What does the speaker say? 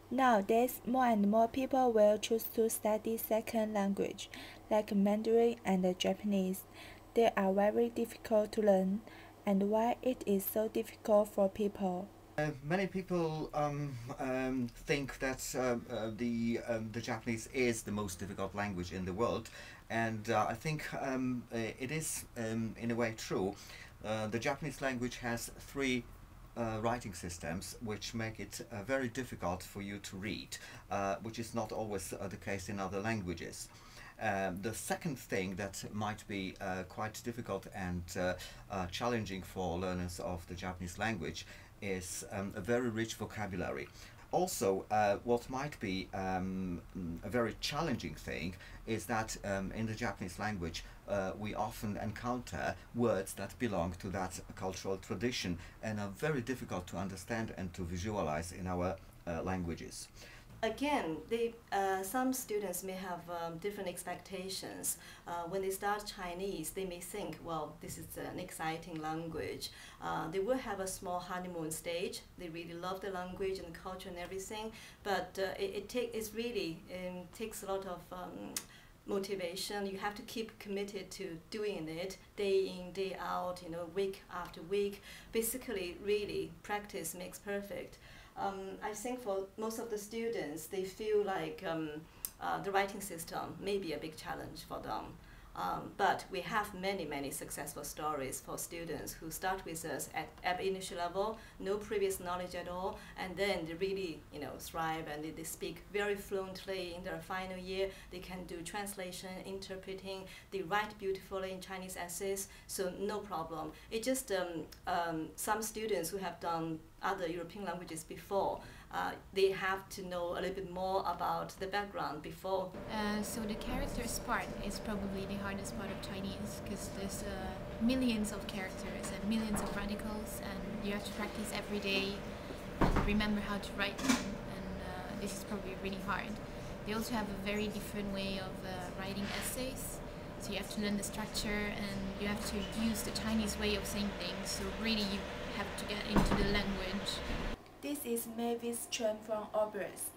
Nowadays, more and more people will choose to study second language, like Mandarin and Japanese. They are very difficult to learn, and why it is so difficult for people. Many people think that the Japanese is the most difficult language in the world, and I think it is in a way true. The Japanese language has three writing systems which make it very difficult for you to read, which is not always the case in other languages. The second thing that might be quite difficult and challenging for learners of the Japanese language is a very rich vocabulary. Also, what might be a very challenging thing is that in the Japanese language we often encounter words that belong to that cultural tradition and are very difficult to understand and to visualize in our languages. Again, some students may have different expectations. When they start Chinese, they may think, well, this is an exciting language. They will have a small honeymoon stage. They really love the language and culture and everything, but it really takes a lot of motivation. You have to keep committed to doing it day in, day out, week after week. Basically, really, practice makes perfect. I think for most of the students, they feel like the writing system may be a big challenge for them. But we have many successful stories for students who start with us at initial level, no previous knowledge at all, and then they really thrive and they speak very fluently in their final year. They can do translation, interpreting, they write beautifully in Chinese essays, so no problem. It's just some students who have done other European languages before, they have to know a little bit more about the background before. So the characters part is probably the hardest part of Chinese because there's millions of characters and millions of radicals, and you have to practice every day and remember how to write them, and this is probably really hard. They also have a very different way of writing essays, so you have to learn the structure and you have to use the Chinese way of saying things, so really you have to get into the language. This is Mavis Chen from Oberst.